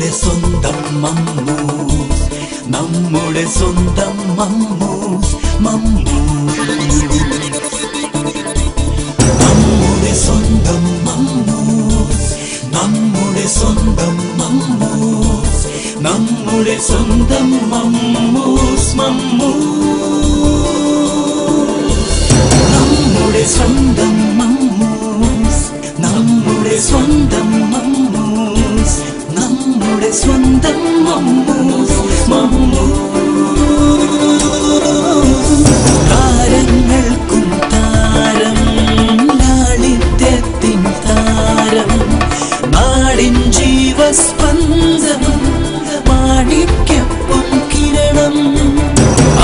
നമ്മുടെ സ്വന്തം മമ്മൂസ്, നമ്മുടെ സ്വന്തം മമ്മൂസ്, നമ്മുടെ സ്വന്തം മമ്മൂസ്, നമ്മുടെ സ്വന്തം മമ്മൂസ്, നമ്മുടെ സ്വന്തം മമ്മൂസ്, നമ്മുടെ സ്വന്തം മമ്മൂസ്, നമ്മുടെ സ്വന്തം മമ്മൂസ്, നമ്മുടെ സ്വന്തം മമ്മൂസ്, താരങ്ങൾക്കും താരം, ലാളിത്യത്തിൻ താരം, നാടിൻ ജീവസ്പന്ദം, മാണിക്യപ്പൊൻ കിരണം,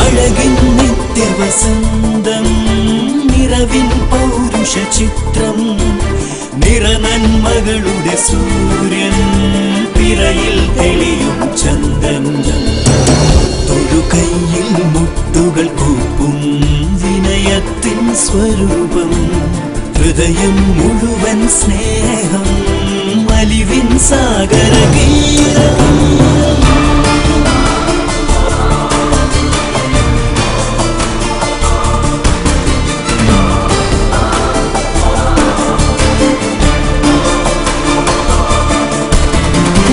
അഴകിൻ നിത്യവസന്തം, നിറവിൻ പൗരുഷ ചിത്രം, നിറനന്മകളുടെ സൂര്യൻ, പിറയിൽ തെളിയും ചന്ദൻ, തൊഴുകൈയിൽ മുട്ടുകൾ കൂപ്പും വിനയത്തിൻ സ്വരൂപം, ഹൃദയം മുഴുവൻ സ്നേഹം, അലിവിൻ സാഗരഗീതം.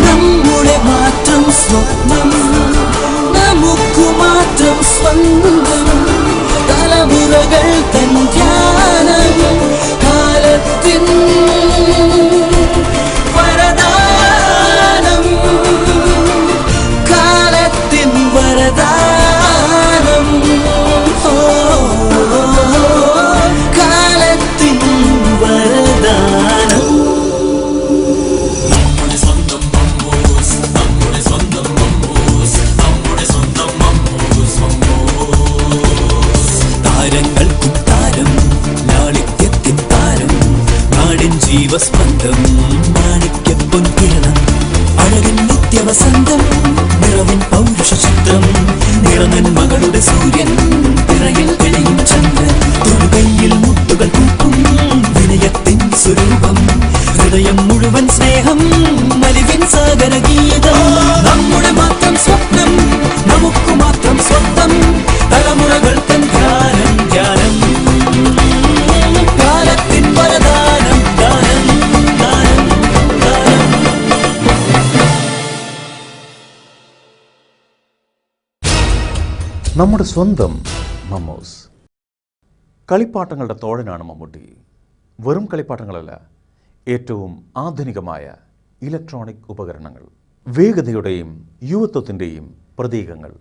നമ്മുടെ മാത്രം സ്വപ്നം, നമുക്കു മാത്രം സ്വന്തം, തലമുറകൾ തൻ ധ്യാനം, കാലത്തിൻ വരദാനം, കാലത്തിൻ വരദാനം, കാലത്തിൻ വരദാനം. നമ്മുടെ സ്വന്തം മമ്മൂസ്, നമ്മുടെ സ്വന്തം മമ്മൂസ്, നമ്മുടെ സ്വന്തം മമ്മൂസ്, താരങ്ങൾക്കും താരം, ലാളിത്യത്തിൻ താരം, നാടിൻ ജീവസ്പന്ദം, മാണിക്യപ്പൊൻ കിരണം, അഴകിൻ നിത്യവസന്തം, നിറവിൻ പൗരുഷ ചിത്രം, നിറനന്മകളുടെ സൂര്യൻ, പിറയിൽ തെളിയും ചന്ദ്രൻ, തൊഴുകൈയിൽ മുട്ടുകൾ കൂപ്പും വിനയത്തിൻ സ്വരൂപം, ഹൃദയം മുഴുവൻ സ്നേഹം, അലിവിൻ സാഗരഗീതം. നമ്മുടെ മാത്രം സ്വപ്നം, നമുക്കു മാത്രം സ്വന്തം, തലമുറകൾ തൻ ധ്യാനം, ധ്യാനം, കാലത്തിൻ വരദാനം, ദാനം, ദാനം, ദാനം. നമ്മുടെ സ്വന്തം മമ്മൂസ്. കളിപ്പാട്ടങ്ങളുടെ തോഴനാണ് മമ്മൂട്ടി. വെറും കളിപ്പാട്ടങ്ങളല്ല, ഏറ്റവും ആധുനികമായ ഇലക്ട്രോണിക് ഉപകരണങ്ങൾ, വേഗതയുടെയും യുവത്വത്തിൻ്റെയും പ്രതീകങ്ങൾ.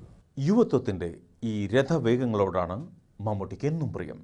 യുവത്വത്തിൻ്റെ ഈ രഥവേഗങ്ങളോടാണ് മമ്മൂട്ടിക്ക് എന്നും പ്രിയം.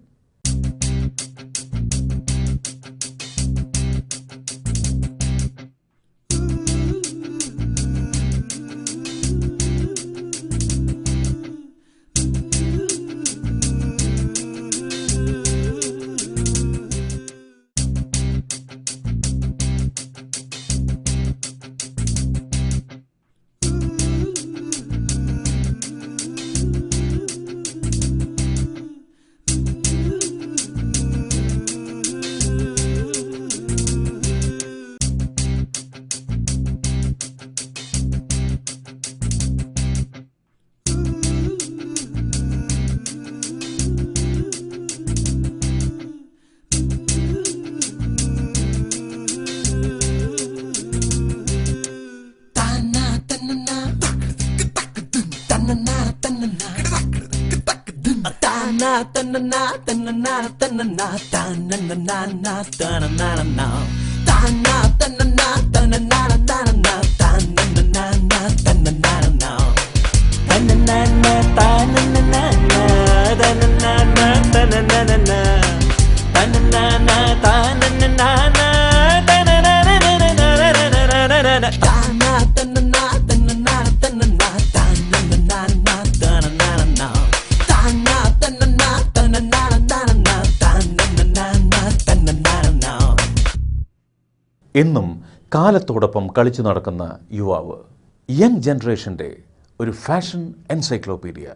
എന്നും കാലത്തോടൊപ്പം കളിച്ചു നടക്കുന്ന യുവാവ്, യങ് ജനറേഷൻ്റെ ഒരു ഫാഷൻ എൻസൈക്ലോപീഡിയ.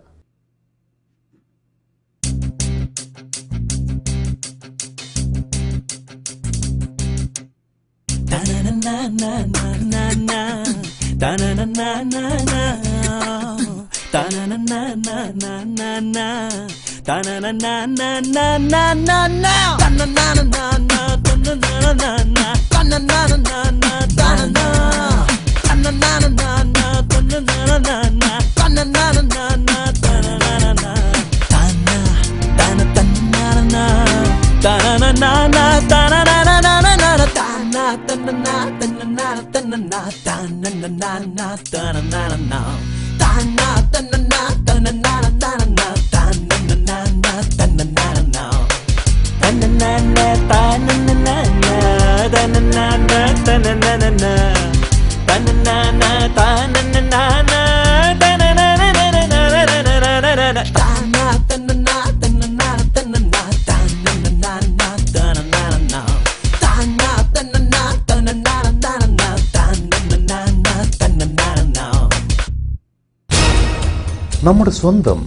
നമ്മുടെ സ്വന്തം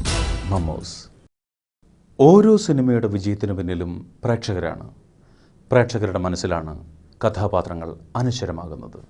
മമ്മൂസ്. ഓരോ സിനിമയുടെ വിജയത്തിനു പിന്നിലും പ്രേക്ഷകരാണ്. പ്രേക്ഷകരുടെ മനസ്സിലാണ് കഥാപാത്രങ്ങൾ അനശ്വരമാകുന്നത്.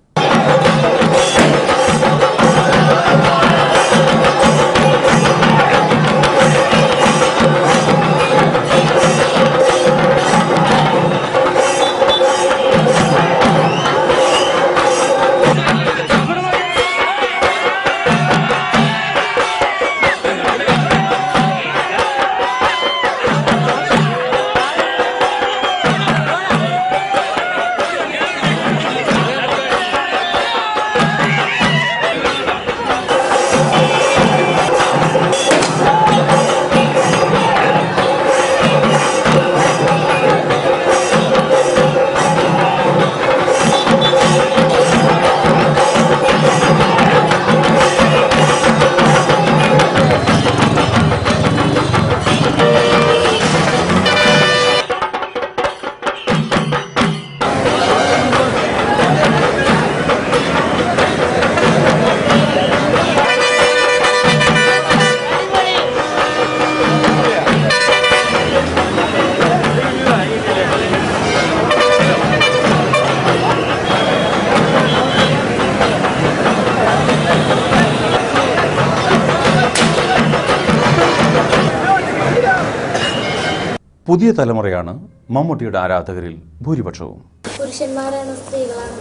പുതിയ തലമുറയാണ് മമ്മൂട്ടിയുടെ ആരാധകരിൽ ഭൂരിപക്ഷവും. പുരുഷന്മാരാണ് സ്ത്രീകളാണ്?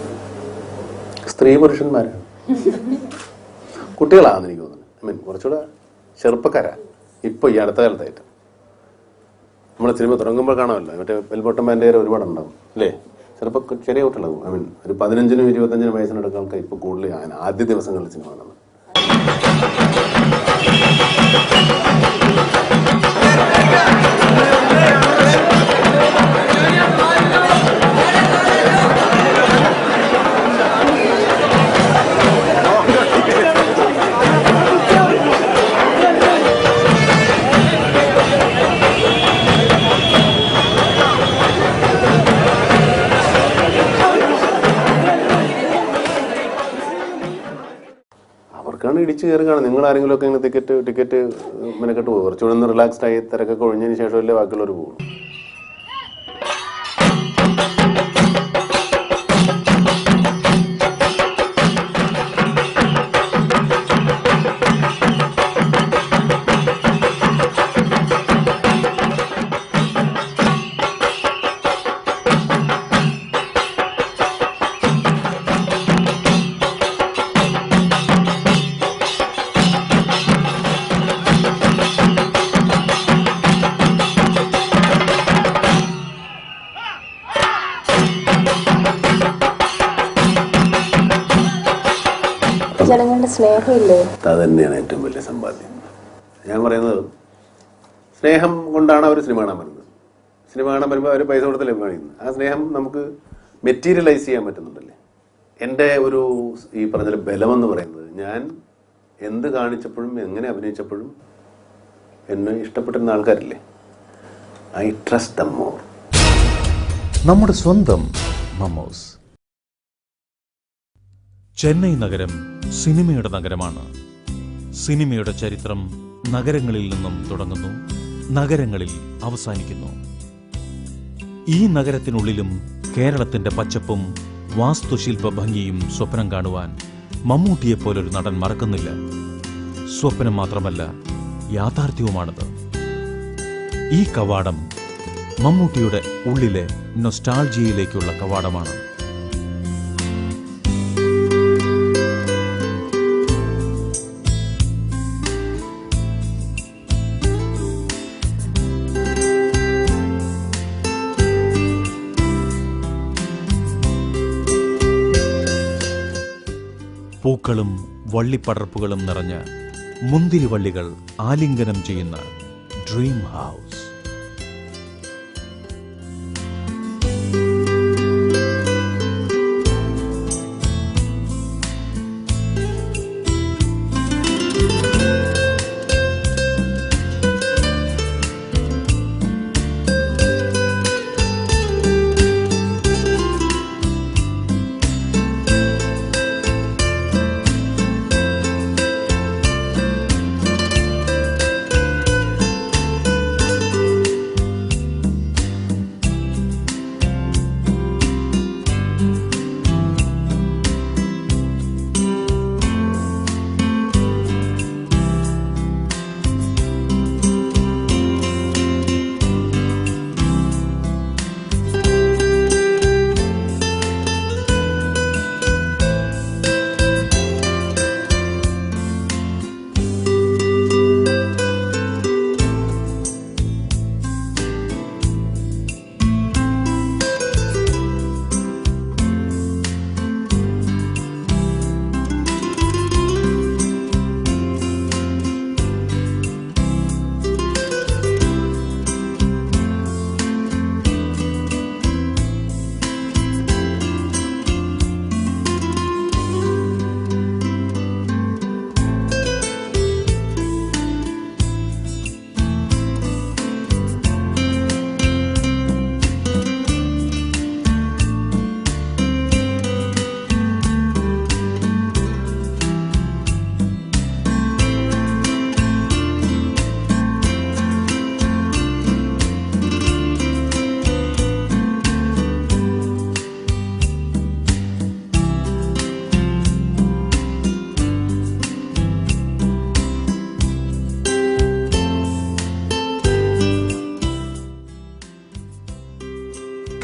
സ്ത്രീ പുരുഷന്മാരാണ്, കുട്ടികളാണെന്ന് എനിക്ക് തോന്നുന്നു. കുറച്ചുകൂടെ ചെറുപ്പക്കാരാ ഇപ്പോൾ ഈ അടുത്ത കാലത്തായിട്ട്. നമ്മളെ സിനിമ തുടങ്ങുമ്പോൾ കാണാമല്ലോ, മറ്റേ വെൽബോട്ടം ബാൻഡേരെ ഒരുപാട് ഉണ്ടാവും അല്ലേ, ചെറിയ കുട്ടികളാകും. ഒരു 15-നും 25-നും വയസ്സിനടുക്ക ആൾക്കാർ ഇപ്പോൾ കൂടുതൽ ആദ്യ ദിവസങ്ങളിൽ സിനിമ കാണുന്നത്. അവർക്കാണ് ഇടിച്ചു കയറി കാണും. നിങ്ങൾ ആരെങ്കിലും ഒക്കെ ഇങ്ങനെ ടിക്കറ്റ് മെനക്കെട്ട് പോകും. കുറച്ചുകൂടെ ഒന്ന് റിലാക്സ്ഡ് ആയി തിരക്കൊക്കെ ഒഴിഞ്ഞതിന് ശേഷമല്ലേ ബാക്കിയുള്ളവർ പോകും. ജനങ്ങളുടെ സ്നേഹമില്ലേ, അത് തന്നെയാണ് ഏറ്റവും വലിയ സമ്പാദ്യം. ഞാൻ പറയുന്നത് സ്നേഹം കൊണ്ടാണ് അവർ സിനിമ കാണാൻ വരുന്നത്. സിനിമ കാണാൻ വരുമ്പോൾ അവർ പൈസ കൊടുത്തല്ലേ കാണിക്കുന്നത്. ആ സ്നേഹം നമുക്ക് മെറ്റീരിയലൈസ് ചെയ്യാൻ പറ്റുന്നുണ്ടല്ലേ. എൻ്റെ ഒരു ഈ പറഞ്ഞ ബലമെന്ന് പറയുന്നത്, ഞാൻ എന്ത് കാണിച്ചപ്പോഴും എങ്ങനെ അഭിനയിച്ചപ്പോഴും എന്നെ ഇഷ്ടപ്പെട്ടിരുന്ന ആൾക്കാരില്ലേ, ഐ ട്രസ്റ്റ് ദം മോർ. നമ്മുടെ സ്വന്തം മമ്മൂസ്. ചെന്നൈ നഗരം സിനിമയുടെ നഗരമാണ്. സിനിമയുടെ ചരിത്രം നഗരങ്ങളിൽ നിന്നും തുടങ്ങുന്നു, നഗരങ്ങളിൽ അവസാനിക്കുന്നു. ഈ നഗരത്തിനുള്ളിലും കേരളത്തിന്റെ പച്ചപ്പും വാസ്തുശില്പ ഭംഗിയും സ്വപ്നം കാണുവാൻ മമ്മൂട്ടിയെപ്പോലൊരു നടൻ മറക്കുന്നില്ല. സ്വപ്നം മാത്രമല്ല, യാഥാർത്ഥ്യവുമാണത്. ഈ കവാടം മമ്മൂട്ടിയുടെ ഉള്ളിലെ നൊസ്റ്റാൾജിയയിലേക്കുള്ള കവാടമാണ്. പൂക്കളും വള്ളിപ്പടർപ്പുകളും നിറഞ്ഞ മുന്തിരിവള്ളികൾ ആലിംഗനം ചെയ്യുന്ന ഡ്രീം ഹൗസ്.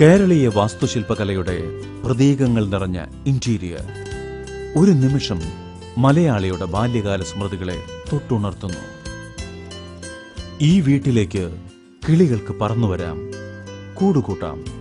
കേരളീയ വാസ്തുശില്പകലയുടെ പ്രതീകങ്ങൾ നിറഞ്ഞ ഇന്റീരിയർ ഒരു നിമിഷം മലയാളിയുടെ ബാല്യകാല സ്മൃതികളെ തൊട്ടുണർത്തുന്നു. ഈ വീട്ടിലേക്ക് കിളികൾക്ക് പറന്നുവരാം, കൂടുകൂട്ടാം.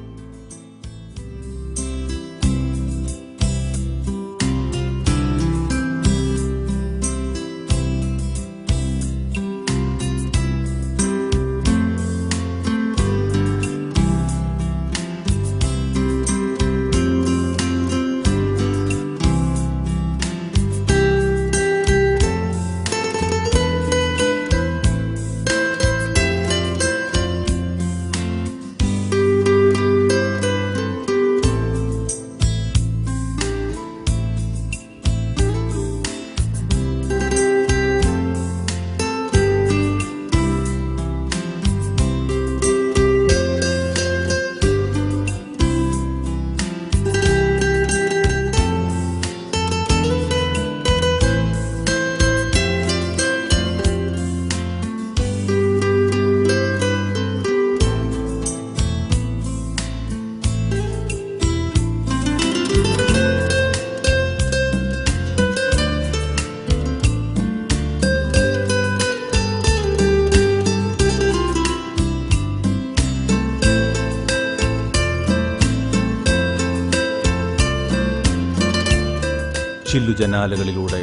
ചില്ലുജനാലകളിലൂടെ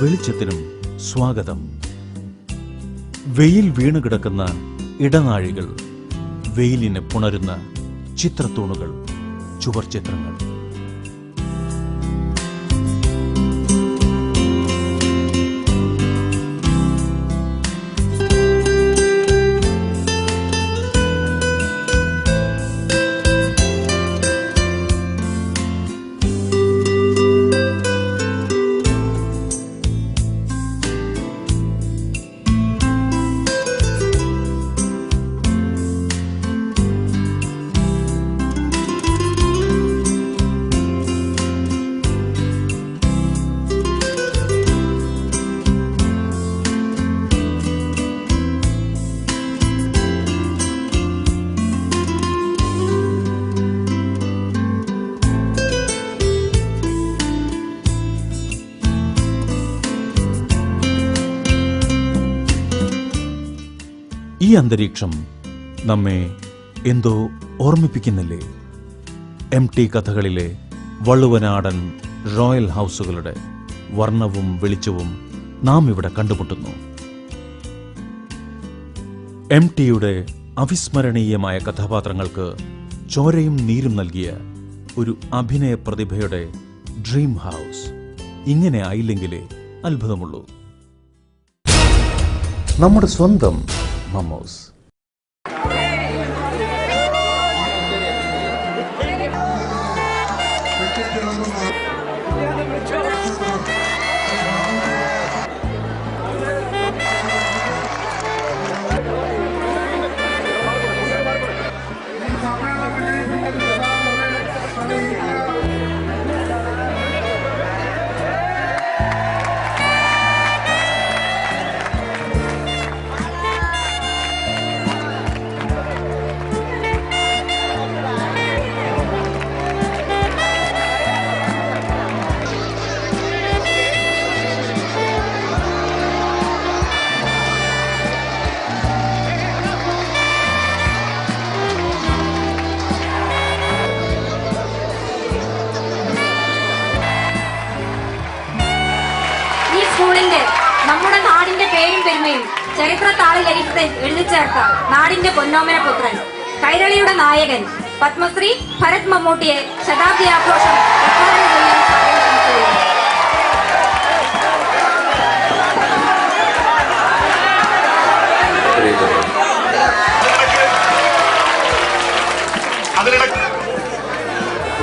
വെളിച്ചത്തിനും സ്വാഗതം. വെയിൽ വീണുകിടക്കുന്ന ഇടനാഴികൾ, വെയിലിനെ പുണരുന്ന ചിത്രത്തൂണുകൾ, ചുവർച്ചിത്രങ്ങൾ. അന്തരീക്ഷം നമ്മെ എന്തോ ഓർമ്മിപ്പിക്കുന്നില്ലേ? MT കഥകളിലെ വള്ളുവനാടൻ റോയൽ ഹൗസുകളുടെ വർണ്ണവും വെളിച്ചവും നാം ഇവിടെ കണ്ടുമുട്ടുന്നു. MTയുടെ അവിസ്മരണീയമായ കഥാപാത്രങ്ങൾക്ക് ചോരയും നീരും നൽകിയ ഒരു അഭിനയ പ്രതിഭയുടെ ഡ്രീം ഹൗസ് ഇങ്ങനെ ആയില്ലെങ്കിലേ അത്ഭുതമുള്ളൂ. നമ്മുടെ സ്വന്തം മമ്മൂസ്. നമ്മുടെ നാടിന്റെ പേരും പെരുമയും ചരിത്രത്താളിൽ എഴുതി ചേർത്ത നാടിന്റെ പൊന്നോമന പുത്രൻ, കൈരളിയുടെ നായകൻ പത്മശ്രീ ഭരത് മമ്മൂട്ടിയെ ശതാബ്ദി ആഘോഷം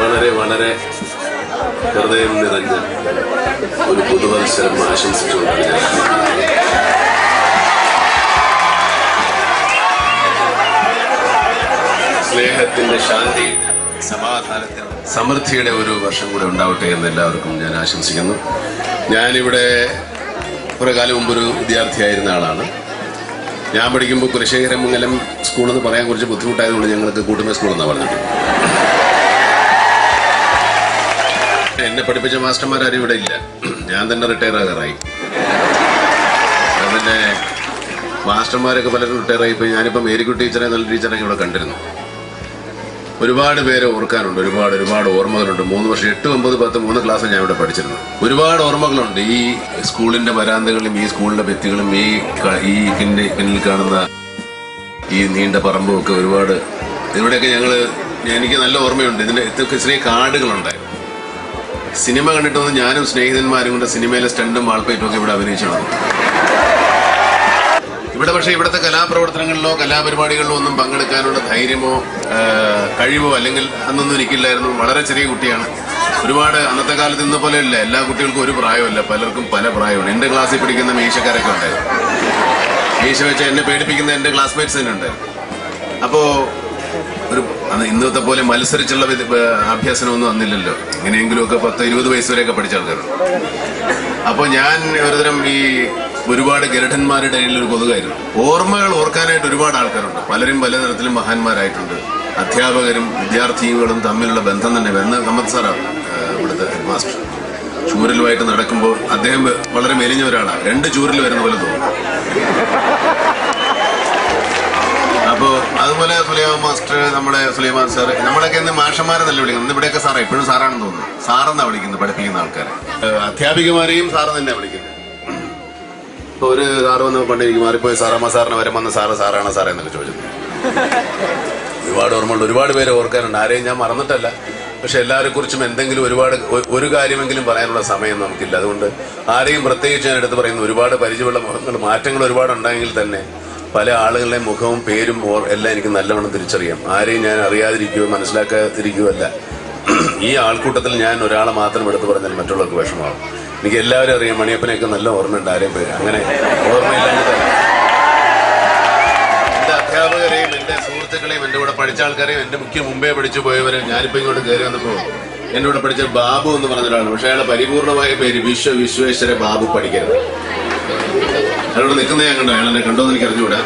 വളരെ വളരെ ഹൃദയം നിറഞ്ഞ ഒരു പുതുവത്സരം ആശംസിച്ചുകൊണ്ടാണ് ഞാൻ സ്നേഹത്തിന്റെ, ശാന്തിയുടെ, സമാധാനത്തിന്റെ, സമൃദ്ധിയുടെ ഒരു വർഷം കൂടെ ഉണ്ടാവട്ടെ എന്ന് എല്ലാവർക്കും ഞാൻ ആശംസിക്കുന്നു. ഞാനിവിടെ കുറെ കാലം മുമ്പൊരു വിദ്യാർത്ഥിയായിരുന്ന ആളാണ്. ഞാൻ പഠിക്കുമ്പോൾ കുലശേഖരമംഗലം സ്കൂളെന്ന് പറയാൻ കുറച്ച് ബുദ്ധിമുട്ടായതുകൊണ്ട് ഞങ്ങൾക്ക് കൂട്ടുമ സ്കൂളെന്നാണ് പറഞ്ഞത്. എന്നെ പഠിപ്പിച്ച മാസ്റ്റർമാരും ഇവിടെ ഇല്ല. ഞാൻ തന്നെ റിട്ടയർ ആകാറായി. പിന്നെ മാസ്റ്റർമാരൊക്കെ പലരും റിട്ടയർ ആയിപ്പോയി. ഞാനിപ്പോൾ മേരിക്കുട്ടി ടീച്ചറെ, നല്ല ടീച്ചറൊക്കെ ഇവിടെ കണ്ടിരുന്നു. ഒരുപാട് പേരെ ഓർക്കാനുണ്ട്, ഒരുപാട് ഓർമ്മകളുണ്ട്. 3 വർഷം 8, 9, 10 3 ക്ലാസ് ഞാൻ ഇവിടെ പഠിച്ചിരുന്നു. ഒരുപാട് ഓർമ്മകളുണ്ട്. ഈ സ്കൂളിന്റെ വരാന്തകളും ഈ സ്കൂളിന്റെ ഭിത്തികളും ഈ പിന്നിൽ കാണുന്ന ഈ നീണ്ട പറമ്പും ഒക്കെ ഒരുപാട്. ഇവിടെയൊക്കെ എനിക്ക് നല്ല ഓർമ്മയുണ്ട്. ഇതൊക്കെ ചെറിയ കാടുകളുണ്ടായിരുന്നു. സിനിമ കണ്ടിട്ടൊന്നും ഞാനും സ്നേഹിതന്മാരും കൊണ്ട് സിനിമയിലെ സ്റ്റണ്ടും വാൾപ്പേറ്റും ഒക്കെ ഇവിടെ അഭിനയിച്ചു നടന്നു. ഇവിടെ പക്ഷേ ഇവിടുത്തെ കലാപ്രവർത്തനങ്ങളിലോ കലാപരിപാടികളിലോ ഒന്നും പങ്കെടുക്കാനുള്ള ധൈര്യമോ കഴിവോ അല്ലെങ്കിൽ അന്നൊന്നും എനിക്കില്ലായിരുന്നു. വളരെ ചെറിയ കുട്ടിയാണ്. അന്നത്തെ കാലത്ത് ഇന്ന പോലെ ഇല്ല. എല്ലാ കുട്ടികൾക്കും ഒരു പ്രായമല്ല, പലർക്കും പല പ്രായമാണ്. എന്റെ ക്ലാസ്സിൽ പഠിക്കുന്ന മീശക്കാരൊക്കെ ഉണ്ടായിരുന്നു. മീശ വെച്ച് എന്നെ പേടിപ്പിക്കുന്ന എന്റെ ക്ലാസ്മേറ്റ്സ് തന്നെ ഉണ്ടായിരുന്നു. അപ്പോ ഇന്നത്തെ പോലെ മത്സരിച്ചുള്ള അഭ്യാസനമൊന്നും വന്നില്ലല്ലോ. എങ്ങനെയെങ്കിലുമൊക്കെ 10-20 വയസ്സ് വരെയൊക്കെ പഠിച്ച ആൾക്കാരുണ്ട്. അപ്പൊ ഞാൻ ഒരുതരം ഈ ഒരുപാട് ഗരുഡന്മാരുടെ ഇടയിൽ ഒരു കൊതുകായിരുന്നു. ഓർമ്മകൾ ഓർക്കാനായിട്ട് ഒരുപാട് ആൾക്കാരുണ്ട്. പലരും പലതരത്തിലും മഹാന്മാരായിട്ടുണ്ട്. അധ്യാപകരും വിദ്യാർത്ഥികളും തമ്മിലുള്ള ബന്ധം തന്നെ. സമ്മത് സാറാണ് ഇവിടുത്തെ ഹെഡ് മാസ്റ്റർ. ചൂരലുമായിട്ട് നടക്കുമ്പോൾ അദ്ദേഹം വളരെ മെലിഞ്ഞ ഒരാളാണ്. 2 ചൂരൽ വരുന്ന പോലെ തോന്നും. അപ്പോ അതുപോലെ സുലൈമാൻ മാസ്റ്റർ, നമ്മുടെ സുലൈമാൻ സാർ, നമ്മളൊക്കെ ഇന്ന് മാഷന്മാരെ നല്ല വിളിക്കുന്നത്. ഇവിടെയൊക്കെ സാറേ, ഇപ്പോഴും സാറാണെന്ന് തോന്നുന്നു. സാറെന്നാ വിളിക്കുന്നത് പഠിപ്പിക്കുന്ന ആൾക്കാരെ. അധ്യാപികമാരെയും സാറ് തന്നെ വിളിക്കുന്നത്. ഇപ്പൊ ഒരു സാറ് വന്ന് പണ്ട് എനിക്ക് മാറിപ്പോയി സാറമ്മ സാറിന് വരെ വന്ന് സാറാണ് സാറേ എന്നൊക്കെ ചോദിച്ചത്. ഒരുപാട് ഓർമ്മയുണ്ട്. ഒരുപാട് പേരെ ഓർക്കാനുണ്ട്. ആരെയും ഞാൻ മറന്നിട്ടല്ല. പക്ഷെ എല്ലാവരെ കുറിച്ചും എന്തെങ്കിലും ഒരു കാര്യമെങ്കിലും പറയാനുള്ള സമയം നമുക്കില്ല. അതുകൊണ്ട് ആരെയും പ്രത്യേകിച്ച് ഞാൻ എടുത്ത് പറയുന്നു. ഒരുപാട് പരിചയമുള്ള മുഖങ്ങൾ, മാറ്റങ്ങൾ ഒരുപാട് ഉണ്ടായെങ്കിൽ തന്നെ പല ആളുകളുടെ മുഖവും പേരും എല്ലാം എനിക്ക് നല്ലവണ്ണം തിരിച്ചറിയാം. ആരെയും ഞാൻ അറിയാതിരിക്കുകയോ മനസ്സിലാക്കാതിരിക്കുകയോ അല്ല. ഈ ആൾക്കൂട്ടത്തിൽ ഞാൻ ഒരാളെ മാത്രം എടുത്തു പറഞ്ഞാൽ മറ്റുള്ളവർക്ക് വിഷമമാകും. എനിക്ക് എല്ലാവരും അറിയാം. മണിയപ്പനെയൊക്കെ നല്ല ഓർമ്മയുണ്ട്. ആരെയും പേര് അങ്ങനെ ഓർമ്മയില്ലാതെ എന്റെ അധ്യാപകരെയും എന്റെ സുഹൃത്തുക്കളെയും എന്റെ കൂടെ പഠിച്ച ആൾക്കാരെയും എന്റെ മുമ്പേ പഠിച്ചു പോയവരെ ഞാനിപ്പോ ഇങ്ങോട്ട് കയറി വന്നപ്പോ എന്റെ കൂടെ പഠിച്ച ബാബു എന്ന് പറഞ്ഞ ഒരാളാണ്. പക്ഷെ അയാളുടെ പരിപൂർണമായ പേര് വിശ്വേശ്വര ബാബു പഠിക്കരുത്. അയാളോട് നിൽക്കുന്ന ഞാൻ കണ്ടോ, അയാളെന്നെ കണ്ടോന്ന് എനിക്ക് അറിഞ്ഞുകൂടാ.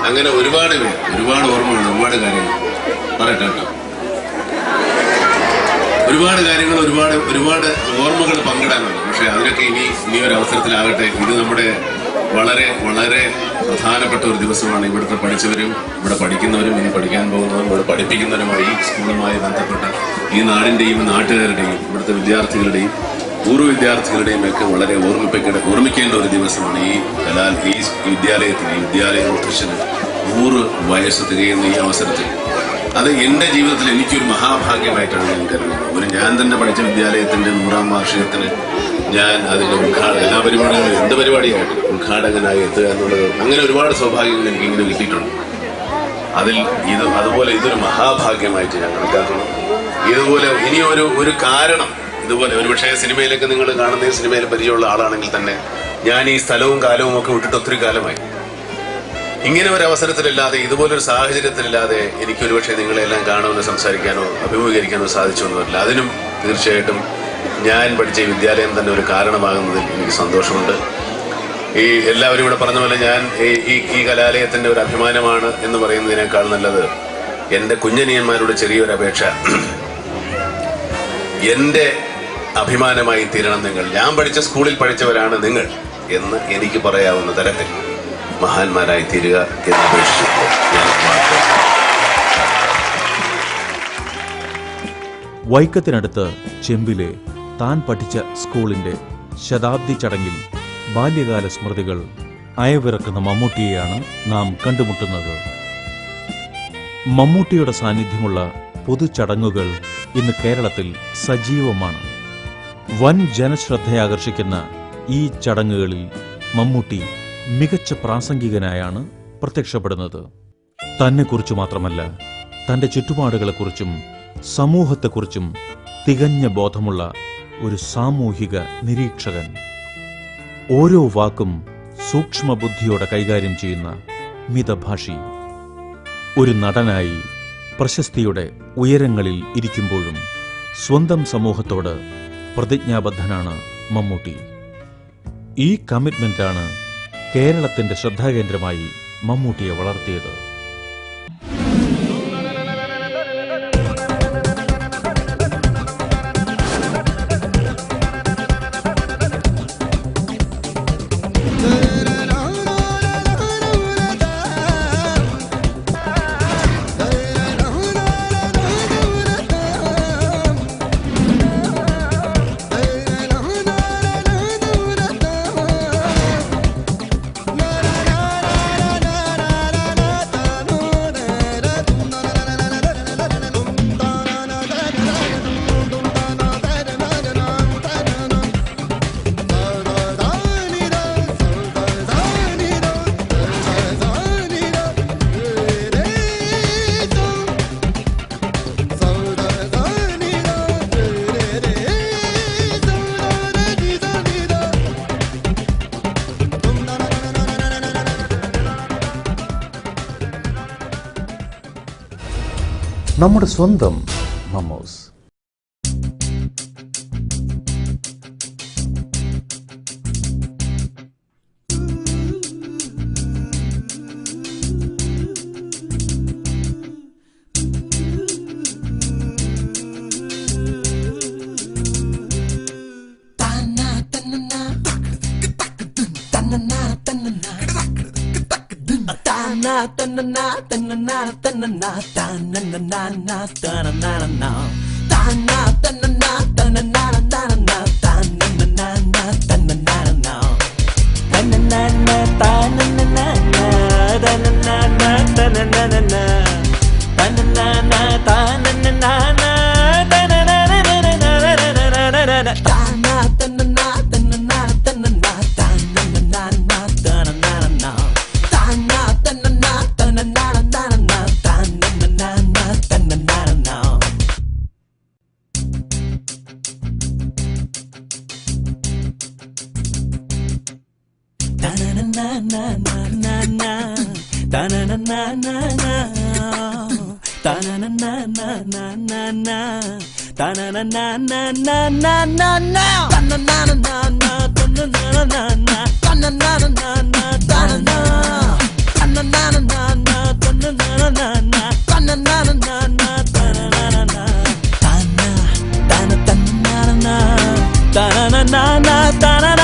അങ്ങനെ ഒരുപാട് പേര്, ഒരുപാട് ഓർമ്മകളുണ്ട്. ഒരുപാട് കാര്യങ്ങൾ പറയട്ടെ കേട്ടോ. ഒരുപാട് കാര്യങ്ങൾ, ഒരുപാട് ഓർമ്മകൾ പങ്കിടാനുണ്ട്. പക്ഷെ അതിനൊക്കെ ഇനി ഒരു അവസരത്തിലാകട്ടെ. ഇത് നമ്മുടെ വളരെ വളരെ പ്രധാനപ്പെട്ട ഒരു ദിവസമാണ്. ഇവിടുത്തെ പഠിച്ചവരും ഇവിടെ പഠിക്കുന്നവരും ഇനി പഠിക്കാൻ പോകുന്നവരും ഇവിടെ പഠിപ്പിക്കുന്നവരുമായി ഈ സ്കൂളുമായി ബന്ധപ്പെട്ട ഈ നാടിൻ്റെയും നാട്ടുകാരുടെയും ഇവിടുത്തെ വിദ്യാർത്ഥികളുടെയും പൂർവ്വ വിദ്യാർത്ഥികളുടെയും ഒക്കെ വളരെ ഓർമ്മിക്കേണ്ട ഒരു ദിവസമാണ് ഈ വിദ്യാലയത്തിന്, ഈ വിദ്യാലയ ഓഫീസിന് 100 വയസ്സ് തികയുന്ന ഈ അവസരത്തിൽ. അത് എൻ്റെ ജീവിതത്തിൽ എനിക്കൊരു മഹാഭാഗ്യമായിട്ടാണ് ഞാൻ കരുതുന്നത്. ഞാൻ തന്നെ പഠിച്ച വിദ്യാലയത്തിൻ്റെ 100ാം വാർഷികത്തിന് ഞാൻ അതിൻ്റെ എല്ലാ പരിപാടികളും എന്ത് പരിപാടിയായിട്ട് ഉദ്ഘാടകനായി എത്തുക എന്നുള്ളത്, അങ്ങനെ ഒരുപാട് സൗഭാഗ്യങ്ങൾ എനിക്ക് ഇങ്ങനെ കിട്ടിയിട്ടുണ്ട്. അതുപോലെ ഇതൊരു മഹാഭാഗ്യമായിട്ട് ഞാൻ കണക്കാക്കുന്നു. ഇതുപോലെ ഇനി ഒരു കാരണം, ഇതുപോലെ ഒരുപക്ഷെ സിനിമയിലൊക്കെ നിങ്ങൾ കാണുന്ന ഈ സിനിമയിൽ പരിചയമുള്ള ആളാണെങ്കിൽ തന്നെ ഞാൻ ഈ സ്ഥലവും കാലവും ഒക്കെ വിട്ടിട്ട് ഒത്തിരി കാലമായി. ഇങ്ങനെ ഒരു അവസരത്തിലില്ലാതെ, ഇതുപോലൊരു സാഹചര്യത്തിലില്ലാതെ എനിക്കൊരുപക്ഷെ നിങ്ങളെല്ലാം കാണുമെന്ന് സംസാരിക്കാനോ അഭിമുഖീകരിക്കാനോ സാധിച്ചൊന്നും വരില്ല. അതിനും തീർച്ചയായിട്ടും ഞാൻ പഠിച്ച ഈ വിദ്യാലയം തന്നെ ഒരു കാരണമാകുന്നതിൽ എനിക്ക് സന്തോഷമുണ്ട്. ഈ എല്ലാവരും ഇവിടെ പറഞ്ഞ പോലെ ഞാൻ ഈ കലാലയത്തിൻ്റെ ഒരു അഭിമാനമാണ് എന്ന് പറയുന്നതിനേക്കാൾ നല്ലത് എൻ്റെ കുഞ്ഞനിയന്മാരുടെ ചെറിയൊരു അപേക്ഷ, എൻ്റെ അഭിമാനമായി തീരണം നിങ്ങൾ. ഞാൻ പഠിച്ച സ്കൂളിൽ പഠിച്ചവരാണ് നിങ്ങൾ എന്ന് എനിക്ക് പറയാവുന്ന തരത്തിൽ മഹാന്മാരായി തീരുക എന്ന് അപേക്ഷിച്ചു. വൈക്കത്തിനടുത്ത് ചെമ്പിലെ താൻ പഠിച്ച സ്കൂളിന്റെ ശതാബ്ദി ചടങ്ങിൽ ബാല്യകാല സ്മൃതികൾ അയവിറക്കുന്ന മമ്മൂട്ടിയെയാണ് നാം കണ്ടുമുട്ടുന്നത്. മമ്മൂട്ടിയുടെ സാന്നിധ്യമുള്ള പൊതുചടങ്ങുകൾ ഇന്ന് കേരളത്തിൽ സജീവമാണ്. വൻ ജനശ്രദ്ധയാകർഷിക്കുന്ന ഈ ചടങ്ങുകളിൽ മമ്മൂട്ടി മികച്ച പ്രാസംഗികനായാണ് പ്രത്യക്ഷപ്പെടുന്നത്. തന്നെക്കുറിച്ചു മാത്രമല്ല, തന്റെ ചുറ്റുപാടുകളെക്കുറിച്ചും സമൂഹത്തെക്കുറിച്ചും തികഞ്ഞ ബോധമുള്ള ഒരു സാമൂഹിക നിരീക്ഷകൻ. ഓരോ വാക്കും സൂക്ഷ്മബുദ്ധിയോടെ കൈകാര്യം ചെയ്യുന്ന മിതഭാഷി. ഒരു നടനായി പ്രശസ്തിയുടെ ഉയരങ്ങളിൽ ഇരിക്കുമ്പോഴും സ്വന്തം സമൂഹത്തോട് പ്രതിജ്ഞാബദ്ധനാണ് മമ്മൂട്ടി. ഈ കമ്മിറ്റ്മെന്റാണ് കേരളത്തിന്റെ ശ്രദ്ധാകേന്ദ്രമായി മമ്മൂട്ടിയെ വളർത്തിയത്. നമ്മുടെ സ്വന്തം Mammoos. Ta na na na na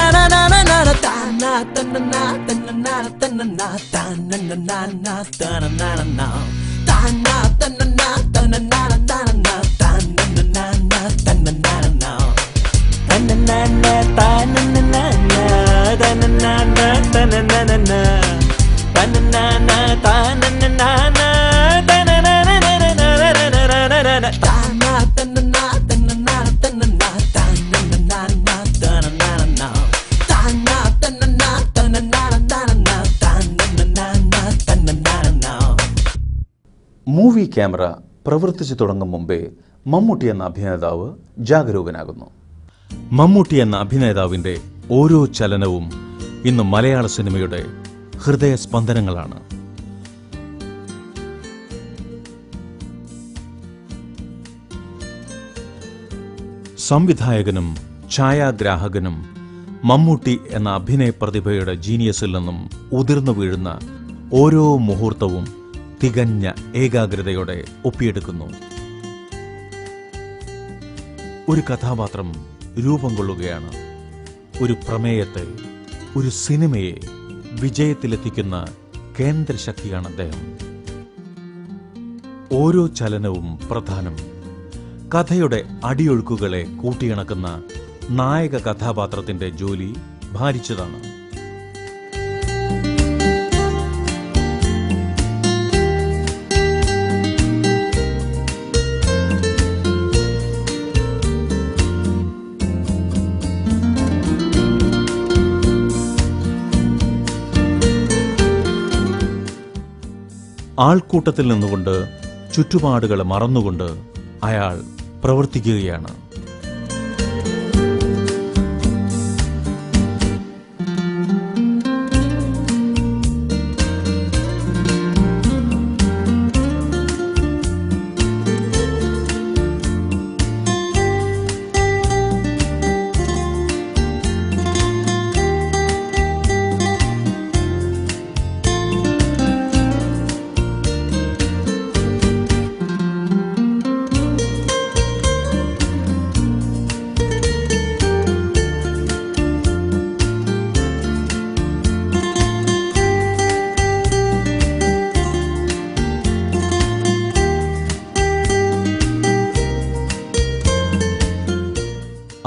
movie camera പ്രവർത്തിച്ചു തുടങ്ങും മുമ്പേ മമ്മൂട്ടി എന്ന അഭിനേതാവ് ജാഗരൂകനാകുന്നു. മമ്മൂട്ടി എന്ന അഭിനേതാവിൻ്റെ ഓരോ ചലനവും ഇന്ന് മലയാള സിനിമയുടെ ഹൃദയസ്പന്ദനങ്ങളാണ്. സംവിധായകനും ഛായാഗ്രാഹകനും മമ്മൂട്ടി എന്ന അഭിനയ പ്രതിഭയുടെ ജീനിയസിൽ നിന്നും ഉതിർന്നു വീഴുന്ന ഓരോ മുഹൂർത്തവും തികഞ്ഞ ഏകാഗ്രതയോടെ ഒപ്പിയെടുക്കുന്നു. ഒരു കഥാപാത്രം രൂപം കൊള്ളുകയാണ്. ഒരു പ്രമേയത്തെ, ഒരു സിനിമയെ വിജയത്തിലെത്തിക്കുന്ന കേന്ദ്രശക്തിയാണ് അദ്ദേഹം. ഓരോ ചലനവും പ്രധാനം. കഥയുടെ അടിയൊഴുക്കുകളെ കൂട്ടിയിണക്കുന്ന നായക കഥാപാത്രത്തിന്റെ ജോലി ഭാരിച്ചതാണ്. ആൾക്കൂട്ടത്തിൽ നിന്നുകൊണ്ട്, ചുറ്റുപാടുകളെ മറന്നുകൊണ്ട് അയാൾ പ്രവർത്തിക്കുകയാണ്.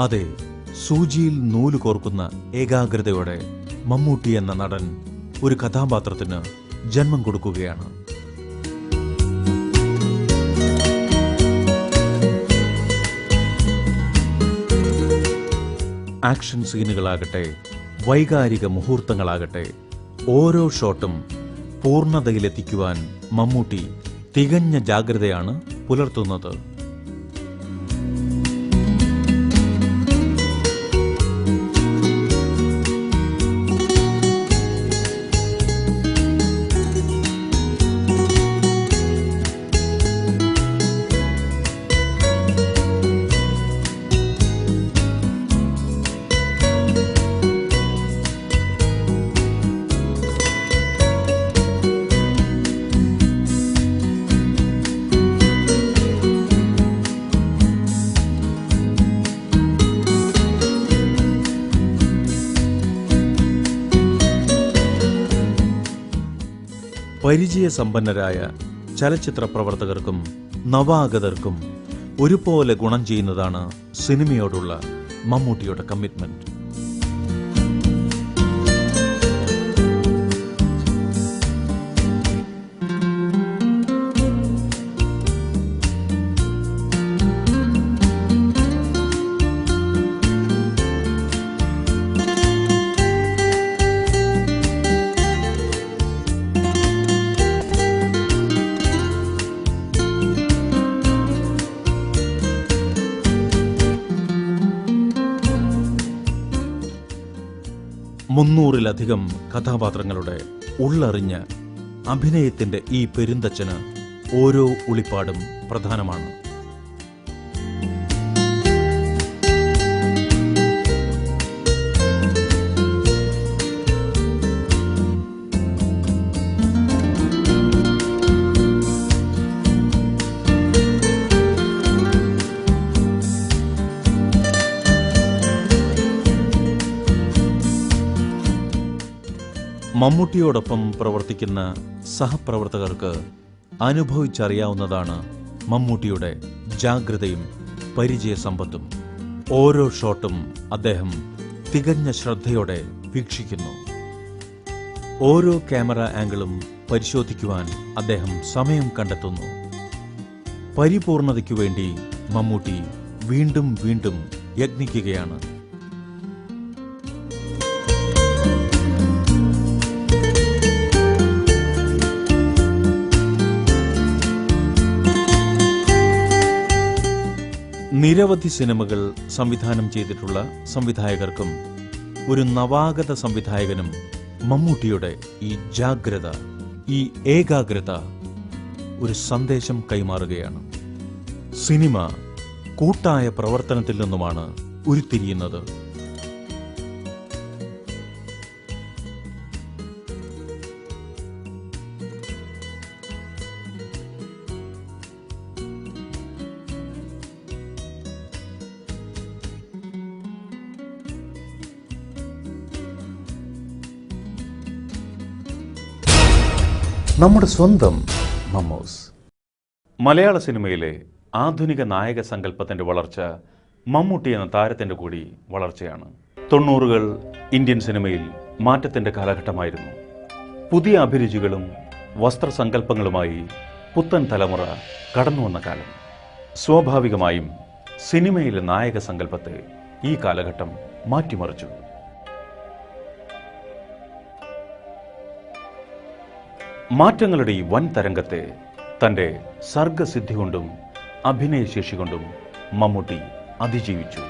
അതെ, സൂചിയിൽ നൂല് കോർക്കുന്ന ഏകാഗ്രതയോടെ മമ്മൂട്ടി എന്ന നടൻ ഒരു കഥാപാത്രത്തിന് ജന്മം കൊടുക്കുകയാണ്. ആക്ഷൻ സീനുകളാകട്ടെ, വൈകാരിക മുഹൂർത്തങ്ങളാകട്ടെ, ഓരോ ഷോട്ടും പൂർണ്ണതയിലെത്തിക്കുവാൻ മമ്മൂട്ടി തികഞ്ഞ ജാഗ്രതയാണ് പുലർത്തുന്നത്. പരിചയസമ്പന്നരായ ചലച്ചിത്ര പ്രവർത്തകർക്കും നവാഗതർക്കും ഒരുപോലെ ഗുണം ചെയ്യുന്നതാണ് സിനിമയോടുള്ള മമ്മൂട്ടിയുടെ കമ്മിറ്റ്മെന്റ്. മുന്നൂറിലധികം കഥാപാത്രങ്ങളുടെ ഉള്ളറിഞ്ഞ അഭിനയത്തിന്റെ ഈ പെരുന്തച്ഛന് ഓരോ ഉളിപ്പാടും പ്രധാനമാണ്. മമ്മൂട്ടിയോടൊപ്പം പ്രവർത്തിക്കുന്ന സഹപ്രവർത്തകർക്ക് അനുഭവിച്ചറിയാവുന്നതാണ് മമ്മൂട്ടിയുടെ ജാഗ്രതയും പരിചയസമ്പത്തും. ഓരോ ഷോട്ടും അദ്ദേഹം തികഞ്ഞ ശ്രദ്ധയോടെ വീക്ഷിക്കുന്നു. ഓരോ ക്യാമറ ആംഗിളും പരിശോധിക്കുവാൻ അദ്ദേഹം സമയം കണ്ടെത്തുന്നു. പരിപൂർണതയ്ക്കു വേണ്ടി മമ്മൂട്ടി വീണ്ടും വീണ്ടും യത്നിക്കുകയാണ്. നിരവധി സിനിമകൾ സംവിധാനം ചെയ്തിട്ടുള്ള സംവിധായകർക്കും ഒരു നവാഗത സംവിധായകനും മമ്മൂട്ടിയുടെ ഈ ജാഗ്രത, ഈ ഏകാഗ്രത ഒരു സന്ദേശം കൈമാറുകയാണ്. സിനിമ കൂട്ടായ പ്രവർത്തനത്തിൽ നിന്നുമാണ് ഉരുത്തിരിയുന്നത്. നമ്മുടെ സ്വന്തം മമ്മൂസ്. മലയാള സിനിമയിലെ ആധുനിക നായക സങ്കല്പത്തിന്റെ വളർച്ച മമ്മൂട്ടി എന്ന താരത്തിന്റെ കൂടി വളർച്ചയാണ്. 90കൾ ഇന്ത്യൻ സിനിമയിൽ മാറ്റത്തിന്റെ കാലഘട്ടമായിരുന്നു. പുതിയ അഭിരുചികളും വസ്ത്രസങ്കല്പങ്ങളുമായി പുത്തൻ തലമുറ കടന്നുവന്ന കാലം. സ്വാഭാവികമായും സിനിമയിലെ നായക സങ്കല്പത്തെ ഈ കാലഘട്ടം മാറ്റിമറിച്ചു. മാറ്റങ്ങളുടെ ഈ വൻ തരംഗത്തെ തൻ്റെ സർഗസിദ്ധി കൊണ്ടും അഭിനയശേഷി കൊണ്ടും മമ്മൂട്ടി അതിജീവിച്ചു.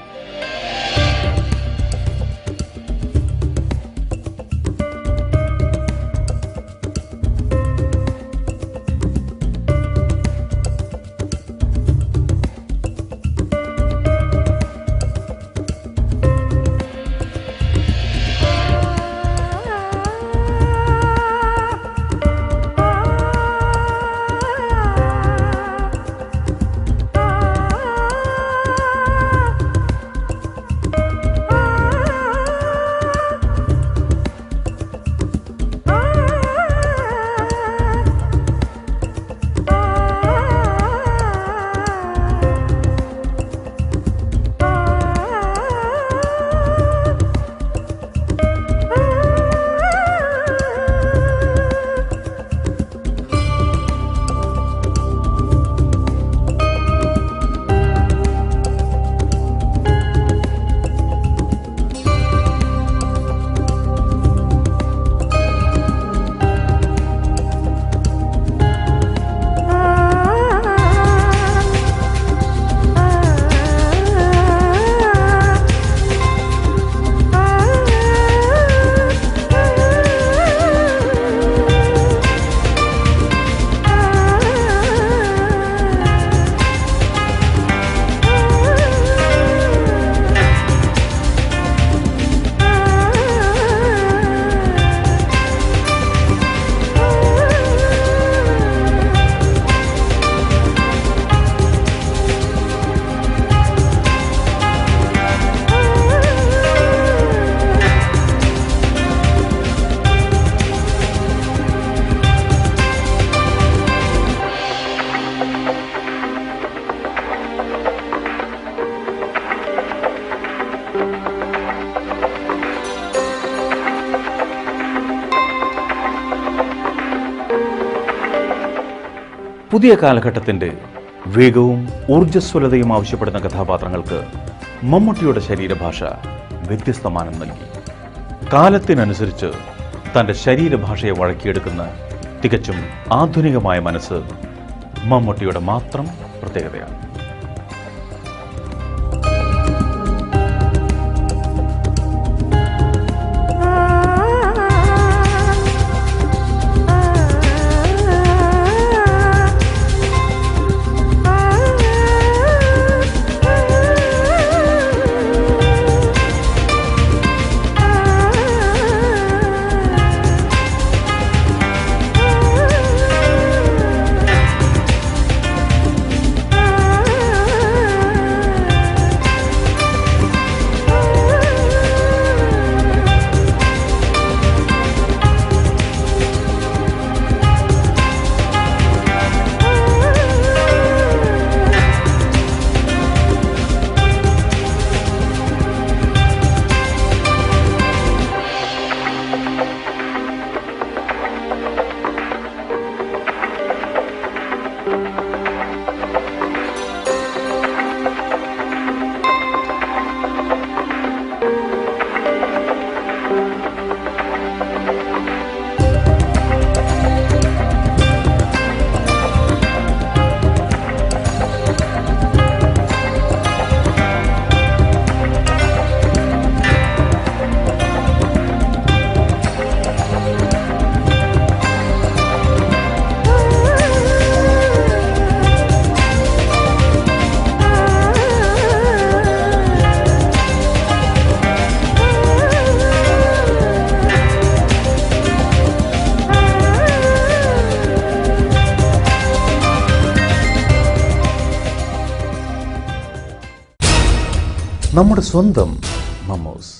പുതിയ കാലഘട്ടത്തിൻ്റെ വേഗവും ഊർജ്ജസ്വലതയും ആവശ്യപ്പെടുന്ന കഥാപാത്രങ്ങൾക്ക് മമ്മൂട്ടിയുടെ ശരീരഭാഷ വ്യത്യസ്തമാനം നൽകി. കാലത്തിനനുസരിച്ച് തൻ്റെ ശരീരഭാഷയെ വഴക്കിയെടുക്കുന്ന തികച്ചും ആധുനികമായ മനസ്സ് മമ്മൂട്ടിയുടെ മാത്രം പ്രത്യേകതയാണ്. നമ്മുടെ സ്വന്തം മമ്മൂസ്.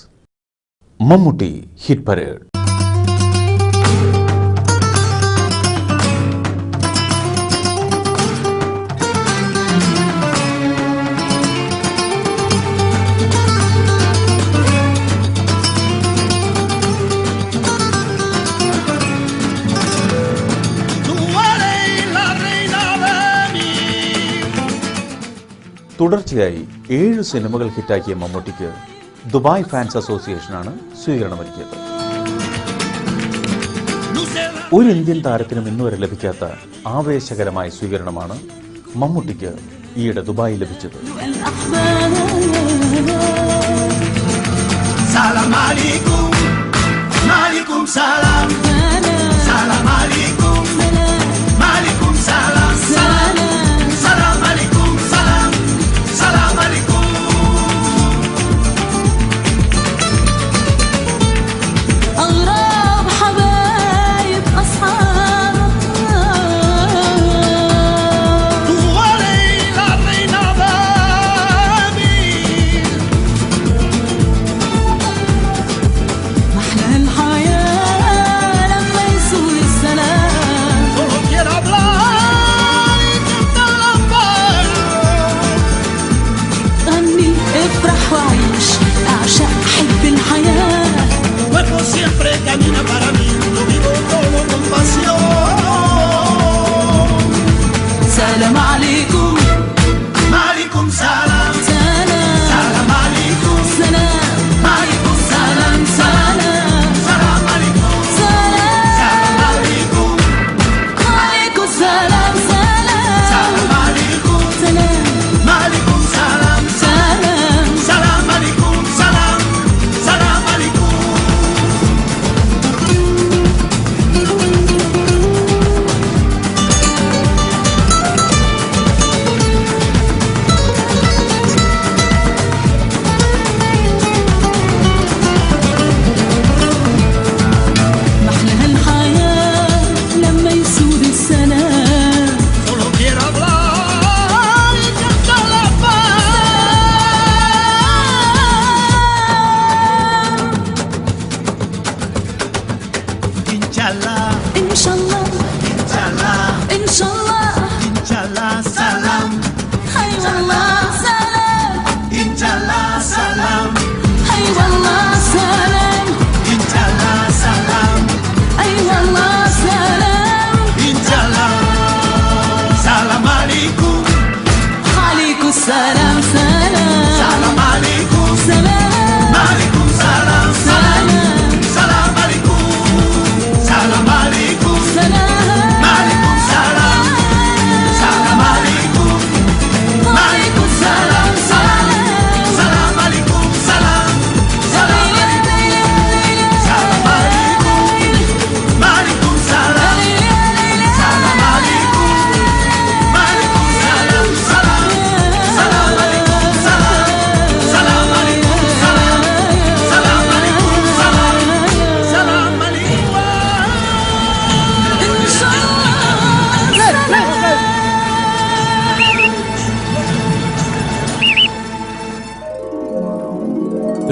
Mammootty hit parade. തുടർച്ചയായി 7 സിനിമകൾ ഹിറ്റാക്കിയ മമ്മൂട്ടിക്ക് ദുബായ് ഫാൻസ് അസോസിയേഷനാണ് സ്വീകരണമൊരുക്കിയത്. ഒരു ഇന്ത്യൻ താരത്തിനും ഇന്നുവരെ ലഭിക്കാത്ത ആവേശകരമായ സ്വീകരണമാണ് മമ്മൂട്ടിക്ക് ഈയിടെ ദുബായിൽ ലഭിച്ചത്.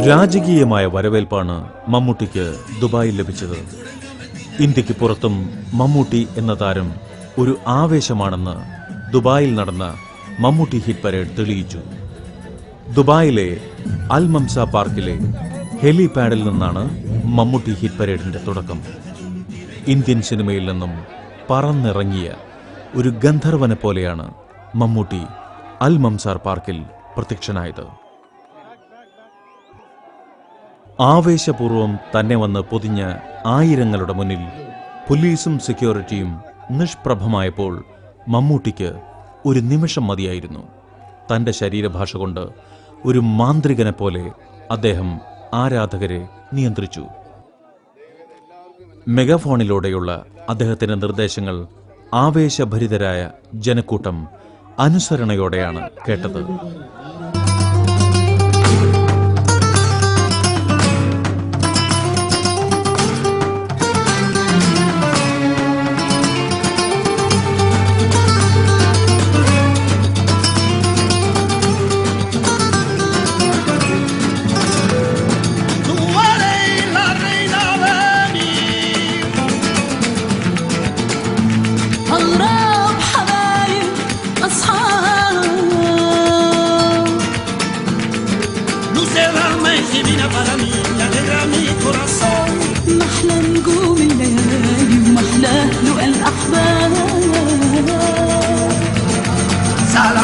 രാജകീയമായ വരവേൽപ്പാണ് മമ്മൂട്ടിക്ക് ദുബായിൽ ലഭിച്ചത്. ഇന്ത്യക്ക് പുറത്തും മമ്മൂട്ടി എന്ന താരം ഒരു ആവേശമാണെന്ന് ദുബായിൽ നടന്ന മമ്മൂട്ടി ഹിറ്റ് പരേഡ് തെളിയിച്ചു. ദുബായിലെ അൽ മംസ പാർക്കിലെ ഹെലിപാഡിൽ നിന്നാണ് മമ്മൂട്ടി ഹിറ്റ് പരേഡിന്റെ തുടക്കം. ഇന്ത്യൻ സിനിമയിൽ നിന്നും പറന്നിറങ്ങിയ ഒരു ഗന്ധർവനെ പോലെയാണ് മമ്മൂട്ടി അൽ മംസാർ പാർക്കിൽ പ്രത്യക്ഷനായത്. ആവേശപൂർവം തന്നെ വന്ന് പൊതിഞ്ഞ ആയിരങ്ങളുടെ മുന്നിൽ പോലീസും സെക്യൂരിറ്റിയും നിഷ്പ്രഭമായപ്പോൾ മമ്മൂട്ടിക്ക് ഒരു നിമിഷം മതിയായിരുന്നു. തൻ്റെ ശരീരഭാഷ കൊണ്ട് ഒരു മാന്ത്രികനെ പോലെ അദ്ദേഹം ആരാധകരെ നിയന്ത്രിച്ചു. മെഗാഫോണിലൂടെയുള്ള അദ്ദേഹത്തിൻ്റെ നിർദ്ദേശങ്ങൾ ആവേശഭരിതരായ ജനക്കൂട്ടം അനുസരണയോടെയാണ് കേട്ടത്.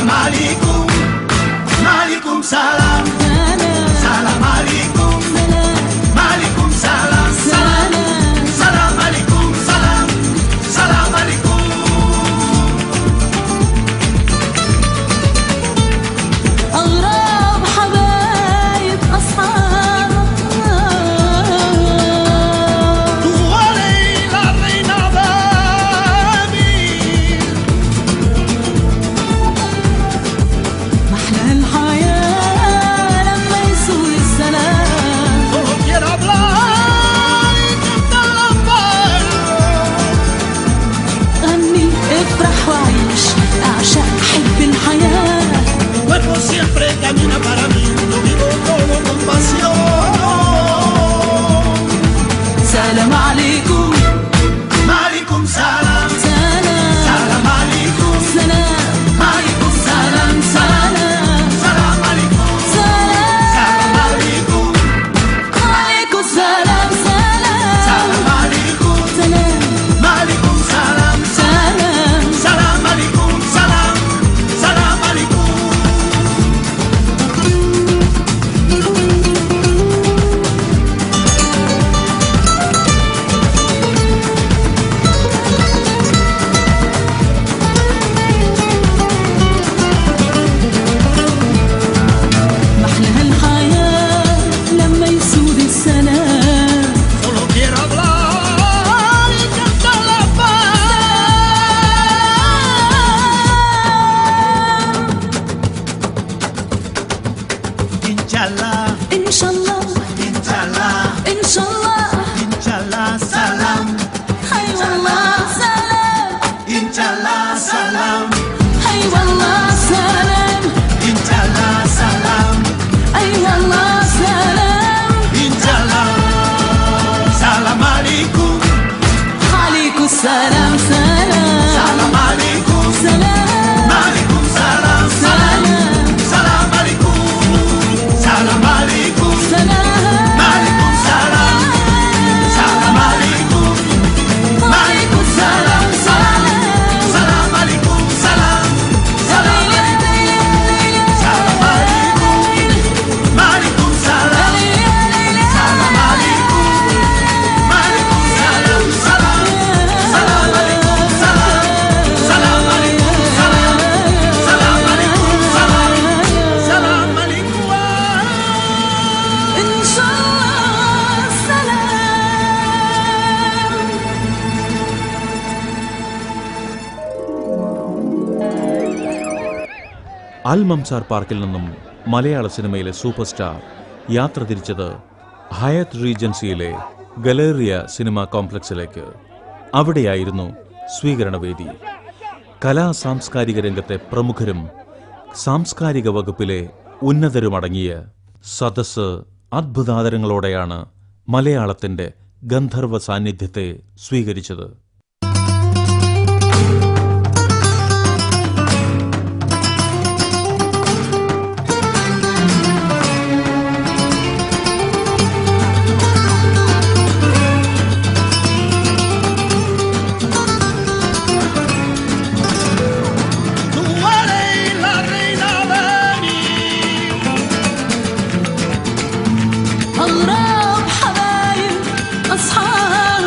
Salam alaikum, malikum salam. Salam alaikum, malikum salam. Salam alaikum, salam. Salam alaikum. أغراب حبايب أصحاب وليلى رينا بابي محلى الحياة لما يسود السلام solo quiero hablar y cantar la paz. غني افرح وعيش أعشق حب الحياة Cuerpo siempre camina para mí, lo vivo todo con pasión. سلام عليكم Malikum salam, سلام salam alaikum, سلام malikum salam, سلام salam alaikum, سلام salam alaikum, عليكم سلام سلام salam alaikum, سلام malikum salam, سلام salam alaikum, salam, salam alaikum. محلى الحياة لما يسود السلام Solo quiero hablar y cantar la paz. Inshallah, إن شاء الله inshallah, إن شاء الله inshallah, salam, هاي والله سلام inshallah, salam, هاي والله سلام inshallah, salam, أي والله سلام inshallah, salam alaikum, عليكم السلام سلام salam alaikum, سلام malikum salam, سلام salam alaikum, salam alaikum, سلام malikum salam, salam alaikum, عليكم السلام سلام salam alaikum, salam, salam alaikum, salam alaikum, malikum salam, salam alaikum, malikum salam, salam, salam alaikum, salam, salam alaikum, salam, salam alaikum, salam, salam alaikum. إن شاء الله سلام അൽ Mamzar പാർക്കിൽ നിന്നും മലയാള സിനിമയിലെ super star യാത്ര തിരിച്ചത് Hayat റീജൻസിയിലെ Galleria cinema കോംപ്ലക്സിലേക്ക്. അവിടെയായിരുന്നു സ്വീകരണവേദി. കലാ സാംസ്കാരിക രംഗത്തെ പ്രമുഖരും സാംസ്കാരിക വകുപ്പിലെ ഉന്നതരുമടങ്ങിയ സദസ്സ് അദ്ഭുതാദരങ്ങളോടെയാണ് മലയാളത്തിന്റെ ഗന്ധർവ സാന്നിധ്യത്തെ സ്വീകരിച്ചത്. Tú eres la reina de mí. أغراب حبايب أصحاب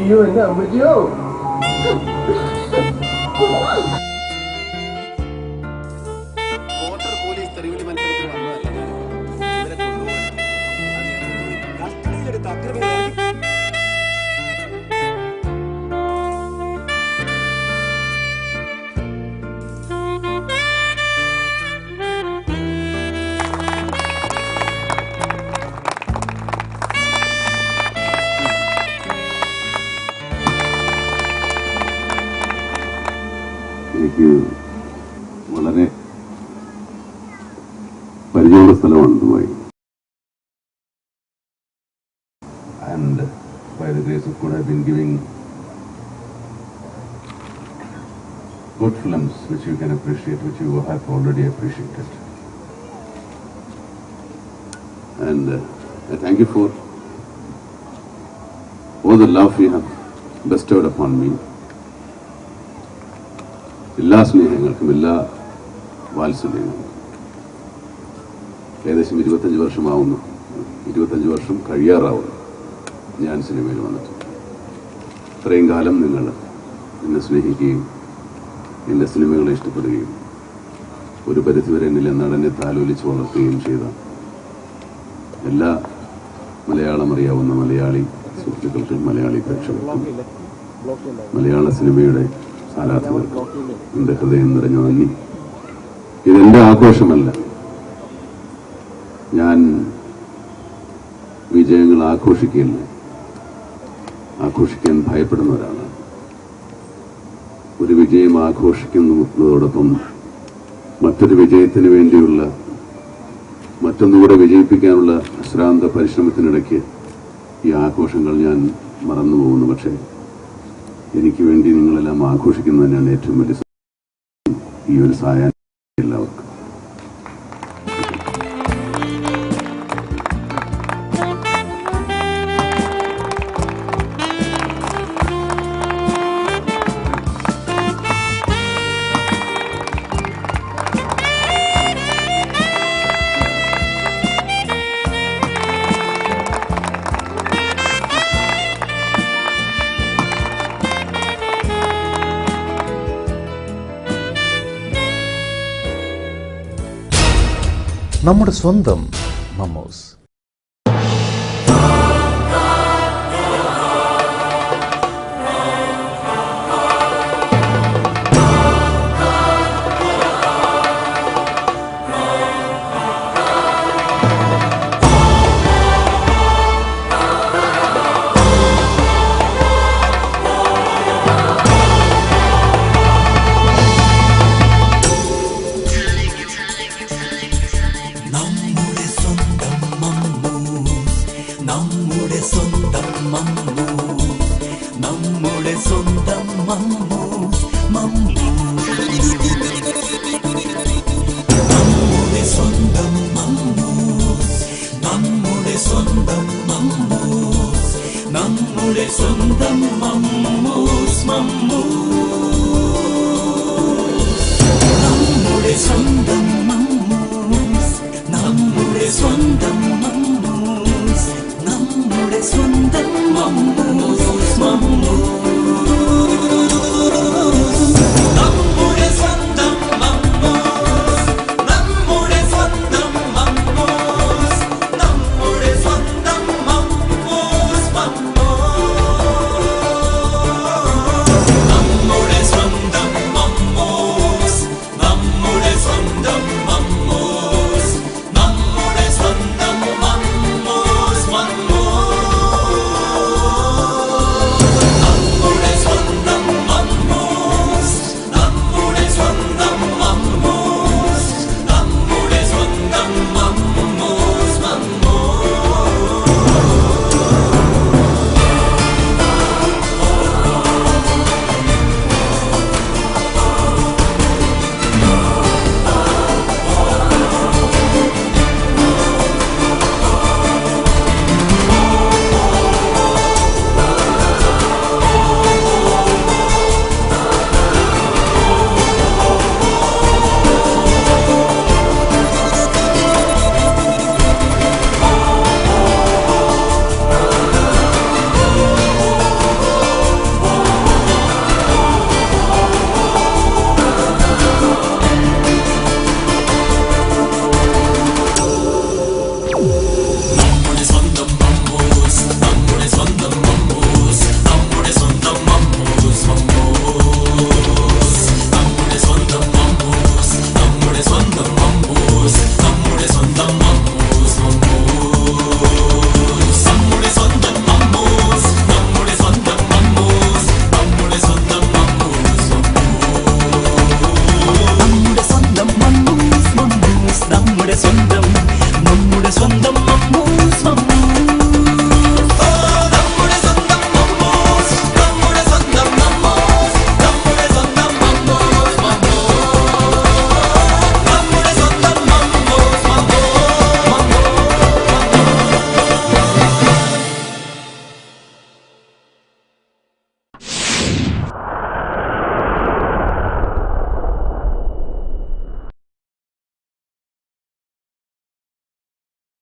അയ്യോ എന്റെ അമ്മച്ചിയോ. വോട്ടർ പോലീസ് തെരുവിളി മത്സരത്തിൽ വന്നതല്ല. ഇവരെ കൊണ്ടുപോകാൻ കസ്റ്റഡിയിലെടുത്ത അക്രമികളെ എനിക്ക് വളരെ പരിചയമുള്ള സ്ഥലമാണ് Dubai. And by the grace of God, I've been giving good films which you can appreciate, which you have already appreciated. And I thank you for all the love you have bestowed upon me. എല്ലാ സ്നേഹങ്ങൾക്കും എല്ലാ വാത്സല്യങ്ങളും. ഏകദേശം 25 വർഷമാവുന്നു, 25 വർഷം കഴിയാറാവുന്നു ഞാൻ സിനിമയിൽ വന്നിട്ട്. ഇത്രയും കാലം നിങ്ങൾ എന്നെ സ്നേഹിക്കുകയും എൻ്റെ സിനിമകളെ ഇഷ്ടപ്പെടുകയും ഒരു പരിധിവരെ എന്നിലെ നടനെ താലോലിച്ച് വളർത്തുകയും ചെയ്ത എല്ലാ മലയാളം അറിയാവുന്ന മലയാളി സുഹൃത്തുക്കൾക്കും മലയാളി പ്രേക്ഷകർക്കും മലയാള സിനിമയുടെ ആരാധകർക്ക് എന്റെ ഹൃദയം നിറഞ്ഞ നന്ദി. ഇതെന്റെ ആഘോഷമല്ല. ഞാൻ വിജയങ്ങൾ ആഘോഷിക്കില്ല, ആഘോഷിക്കാൻ ഭയപ്പെടുന്ന ഒരാളാണ്. ഒരു വിജയം ആഘോഷിക്കുന്നതോടൊപ്പം മറ്റൊരു വിജയത്തിന് വേണ്ടിയുള്ള മറ്റൊന്നുകൂടെ വിജയിപ്പിക്കാനുള്ള അശ്രാന്ത പരിശ്രമത്തിനിടയ്ക്ക് ഈ ആഘോഷങ്ങൾ ഞാൻ മറന്നുപോകുന്നു. പക്ഷേ എനിക്ക് വേണ്ടി നിങ്ങളെല്ലാം ആഘോഷിക്കുന്നത് തന്നെയാണ് ഏറ്റവും വലിയ ഈ ഒരു സായാഹ്നം എല്ലാവർക്കും. നമ്മുടെ സ്വന്തം മമ്മൂസ്. നമ്മുടെ സ്വന്തം മമ്മൂസ്, നമ്മുടെ സ്വന്തം മമ്മൂസ്, നമ്മുടെ സ്വന്തം മമ്മൂസ്, നമ്മുടെ സ്വന്തം മമ്മൂസ്, നമ്മുടെ സ്വന്തം